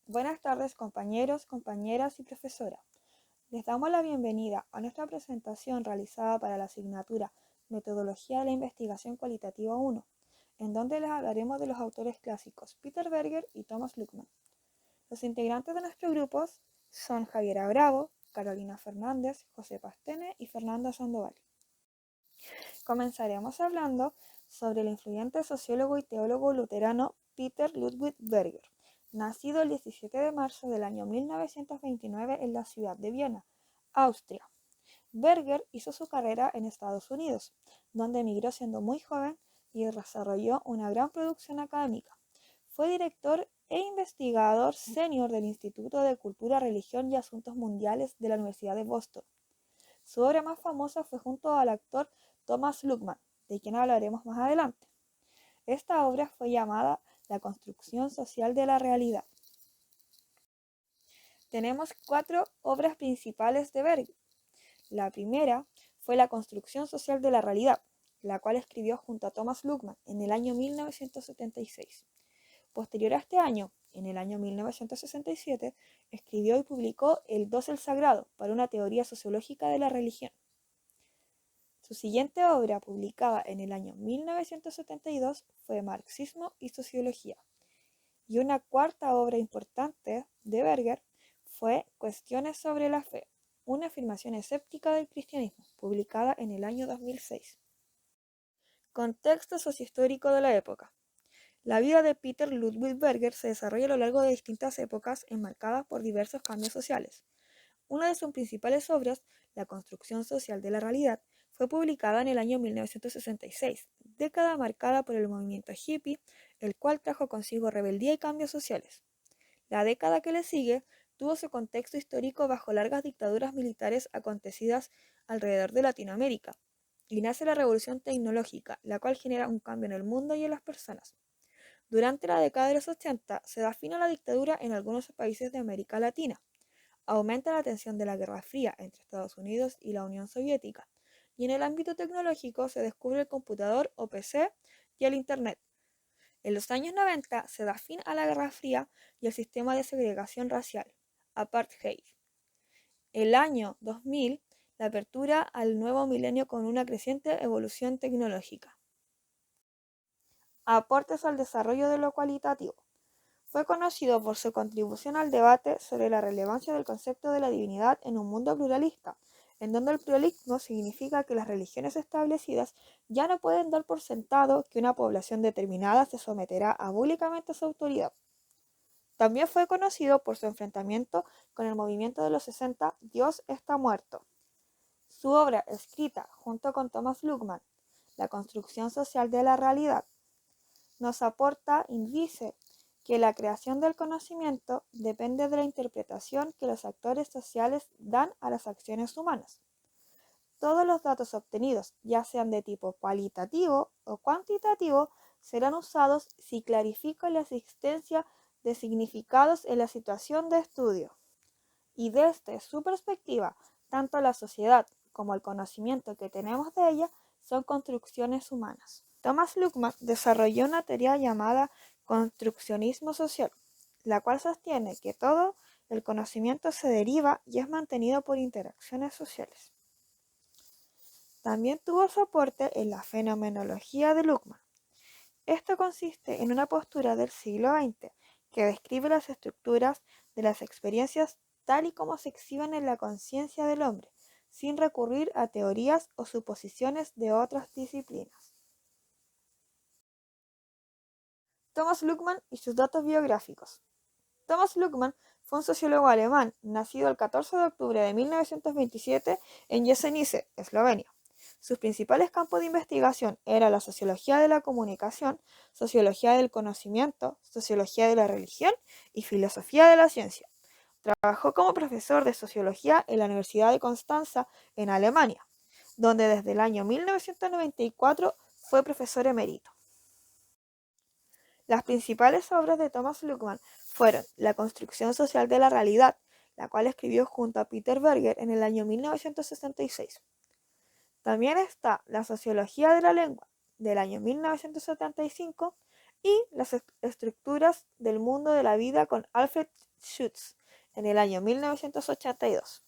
Buenas tardes compañeros, compañeras y profesora. Les damos la bienvenida a nuestra presentación realizada para la asignatura Metodología de la Investigación Cualitativa 1, en donde les hablaremos de los autores clásicos Peter Berger y Thomas Luckmann. Los integrantes de nuestro grupo son Javiera Bravo, Carolina Fernández, José Pastene y Fernanda Sandoval. Comenzaremos hablando sobre el influyente sociólogo y teólogo luterano Peter Ludwig Berger, nacido el 17 de marzo del año 1929 en la ciudad de Viena, Austria. Berger hizo su carrera en Estados Unidos, donde emigró siendo muy joven y desarrolló una gran producción académica. Fue director e investigador senior del Instituto de Cultura, Religión y Asuntos Mundiales de la Universidad de Boston. Su obra más famosa fue junto al actor Thomas Luckmann, de quien hablaremos más adelante. Esta obra fue llamada La construcción social de la realidad. Tenemos 4 obras principales de Berger. La primera fue La construcción social de la realidad, la cual escribió junto a Thomas Luckmann en el año 1976. Posterior a este año, en el año 1967, escribió y publicó El Dosel el Sagrado para una teoría sociológica de la religión. Su siguiente obra, publicada en el año 1972, fue Marxismo y Sociología. Y una cuarta obra importante de Berger fue Cuestiones sobre la fe, una afirmación escéptica del cristianismo, publicada en el año 2006. Contexto sociohistórico de la época. La vida de Peter Ludwig Berger se desarrolla a lo largo de distintas épocas enmarcadas por diversos cambios sociales. Una de sus principales obras, La construcción social de la realidad, fue publicada en el año 1966, década marcada por el movimiento hippie, el cual trajo consigo rebeldía y cambios sociales. La década que le sigue tuvo su contexto histórico bajo largas dictaduras militares acontecidas alrededor de Latinoamérica, y nace la revolución tecnológica, la cual genera un cambio en el mundo y en las personas. Durante la década de los 80 se da fin a la dictadura en algunos países de América Latina. Aumenta la tensión de la Guerra Fría entre Estados Unidos y la Unión Soviética, y en el ámbito tecnológico se descubre el computador o PC y el Internet. En los años 90 se da fin a la Guerra Fría y el sistema de segregación racial, apartheid. El año 2000, la apertura al nuevo milenio con una creciente evolución tecnológica. Aportes al desarrollo de lo cualitativo. Fue conocido por su contribución al debate sobre la relevancia del concepto de la divinidad en un mundo pluralista, en donde el pluralismo significa que las religiones establecidas ya no pueden dar por sentado que una población determinada se someterá abúlicamente a su autoridad. También fue conocido por su enfrentamiento con el movimiento de los 60 Dios está muerto. Su obra, escrita junto con Thomas Luckmann, La construcción social de la realidad, nos aporta y dice que la creación del conocimiento depende de la interpretación que los actores sociales dan a las acciones humanas. Todos los datos obtenidos, ya sean de tipo cualitativo o cuantitativo, serán usados si clarifican la existencia de significados en la situación de estudio. Y desde su perspectiva, tanto la sociedad como el conocimiento que tenemos de ella son construcciones humanas. Thomas Luckmann desarrolló una teoría llamada construccionismo social, la cual sostiene que todo el conocimiento se deriva y es mantenido por interacciones sociales. También tuvo su aporte en la fenomenología de Luckmann. Esto consiste en una postura del siglo XX que describe las estructuras de las experiencias tal y como se exhiben en la conciencia del hombre, sin recurrir a teorías o suposiciones de otras disciplinas. Thomas Luckmann y sus datos biográficos. Thomas Luckmann fue un sociólogo alemán, nacido el 14 de octubre de 1927 en Jesenice, Eslovenia. Sus principales campos de investigación eran la sociología de la comunicación, sociología del conocimiento, sociología de la religión y filosofía de la ciencia. Trabajó como profesor de sociología en la Universidad de Constanza, en Alemania, donde desde el año 1994 fue profesor emérito. Las principales obras de Thomas Luckmann fueron La construcción social de la realidad, la cual escribió junto a Peter Berger en el año 1966. También está La sociología de la lengua, del año 1975, y las estructuras del mundo de la vida con Alfred Schutz en el año 1982.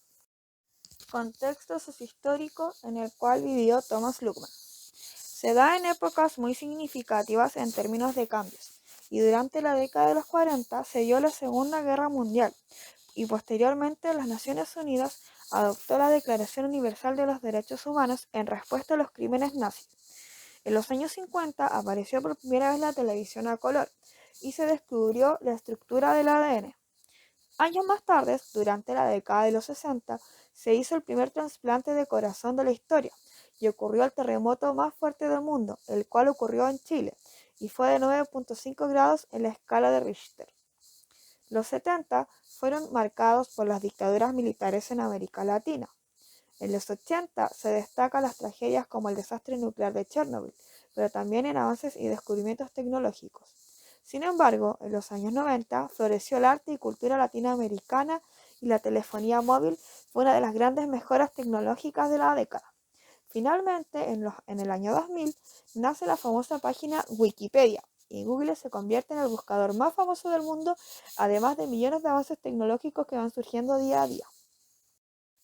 Contexto sociohistórico en el cual vivió Thomas Luckmann. Se da en épocas muy significativas en términos de cambios, y durante la década de los 40 se dio la Segunda Guerra Mundial, y posteriormente las Naciones Unidas adoptó la Declaración Universal de los Derechos Humanos en respuesta a los crímenes nazis. En los años 50 apareció por primera vez la televisión a color y se descubrió la estructura del ADN. Años más tarde, durante la década de los 60, se hizo el primer trasplante de corazón de la historia y ocurrió el terremoto más fuerte del mundo, el cual ocurrió en Chile y fue de 9.5 grados en la escala de Richter. Los 70 fueron marcados por las dictaduras militares en América Latina. En los 80 se destacan las tragedias como el desastre nuclear de Chernobyl, pero también en avances y descubrimientos tecnológicos. Sin embargo, en los años 90 floreció el arte y cultura latinoamericana y la telefonía móvil fue una de las grandes mejoras tecnológicas de la década. Finalmente, en el año 2000, nace la famosa página Wikipedia y Google se convierte en el buscador más famoso del mundo, además de millones de avances tecnológicos que van surgiendo día a día.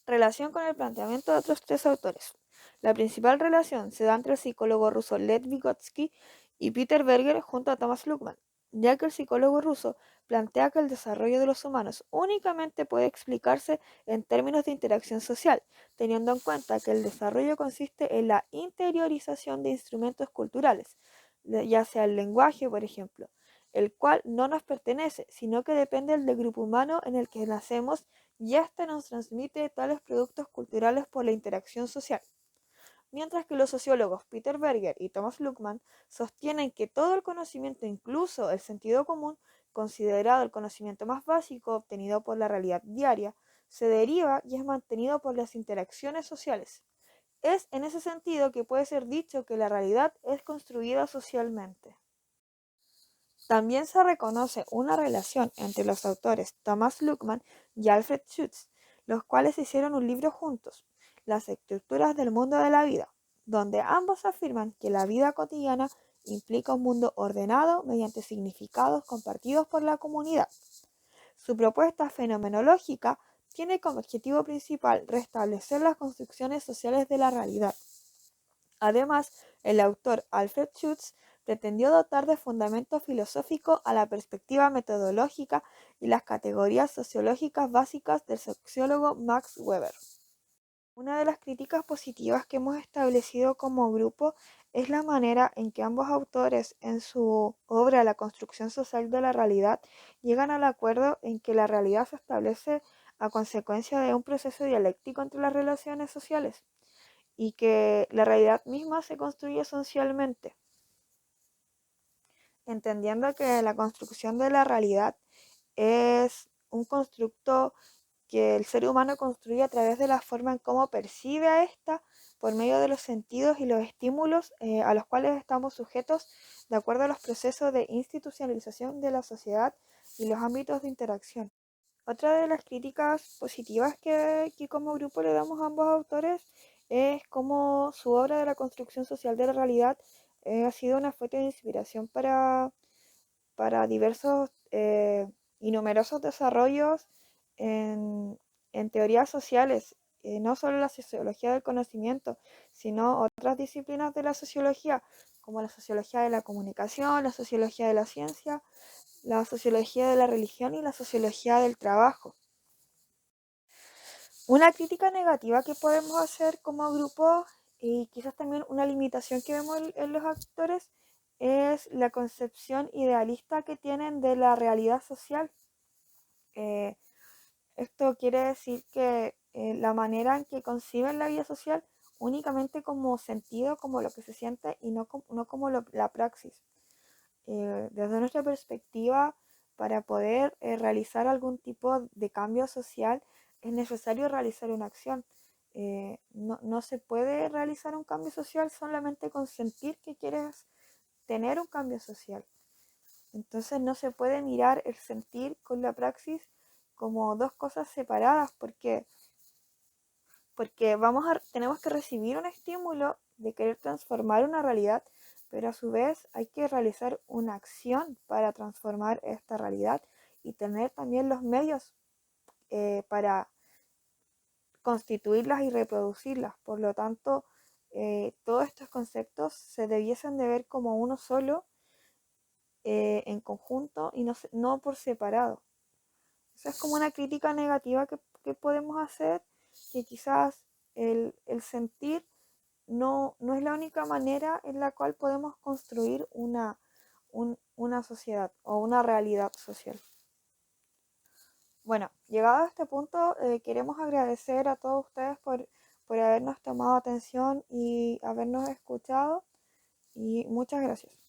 Relación con el planteamiento de otros tres autores. La principal relación se da entre el psicólogo ruso Lev Vygotsky y Peter Berger junto a Thomas Luckmann, ya que el psicólogo ruso plantea que el desarrollo de los humanos únicamente puede explicarse en términos de interacción social, teniendo en cuenta que el desarrollo consiste en la interiorización de instrumentos culturales, ya sea el lenguaje, por ejemplo, el cual no nos pertenece, sino que depende del grupo humano en el que nacemos y éste nos transmite tales productos culturales por la interacción social. Mientras que los sociólogos Peter Berger y Thomas Luckmann sostienen que todo el conocimiento, incluso el sentido común, considerado el conocimiento más básico obtenido por la realidad diaria, se deriva y es mantenido por las interacciones sociales. Es en ese sentido que puede ser dicho que la realidad es construida socialmente. También se reconoce una relación entre los autores Thomas Luckmann y Alfred Schutz, los cuales hicieron un libro juntos, Las estructuras del mundo de la vida, donde ambos afirman que la vida cotidiana implica un mundo ordenado mediante significados compartidos por la comunidad. Su propuesta fenomenológica tiene como objetivo principal restablecer las construcciones sociales de la realidad. Además, el autor Alfred Schutz pretendió dotar de fundamento filosófico a la perspectiva metodológica y las categorías sociológicas básicas del sociólogo Max Weber. Una de las críticas positivas que hemos establecido como grupo es la manera en que ambos autores en su obra La construcción social de la realidad llegan al acuerdo en que la realidad se establece a consecuencia de un proceso dialéctico entre las relaciones sociales y que la realidad misma se construye socialmente, entendiendo que la construcción de la realidad es un constructo que el ser humano construye a través de la forma en cómo percibe a esta por medio de los sentidos y los estímulos a los cuales estamos sujetos de acuerdo a los procesos de institucionalización de la sociedad y los ámbitos de interacción. Otra de las críticas positivas que como grupo le damos a ambos autores es cómo su obra de la construcción social de la realidad ha sido una fuente de inspiración para diversos y numerosos desarrollos en teorías sociales, no solo la sociología del conocimiento, sino otras disciplinas de la sociología, como la sociología de la comunicación, la sociología de la ciencia, la sociología de la religión y la sociología del trabajo. Una crítica negativa que podemos hacer como grupo y quizás también una limitación que vemos en los actores es la concepción idealista que tienen de la realidad social. Esto quiere decir que la manera en que conciben la vida social únicamente como sentido, como lo que se siente y no como la praxis. Desde nuestra perspectiva, para poder realizar algún tipo de cambio social, es necesario realizar una acción. No se puede realizar un cambio social solamente con sentir que quieres tener un cambio social. Entonces no se puede mirar el sentir con la praxis como dos cosas separadas porque tenemos que recibir un estímulo de querer transformar una realidad, pero a su vez hay que realizar una acción para transformar esta realidad y tener también los medios para constituirlas y reproducirlas. Por lo tanto, todos estos conceptos se debiesen de ver como uno solo, en conjunto y no por separado. Esa es como una crítica negativa que podemos hacer, que quizás el sentir no es la única manera en la cual podemos construir una sociedad o una realidad social. Bueno, llegado a este punto, queremos agradecer a todos ustedes por habernos tomado atención y habernos escuchado, y muchas gracias.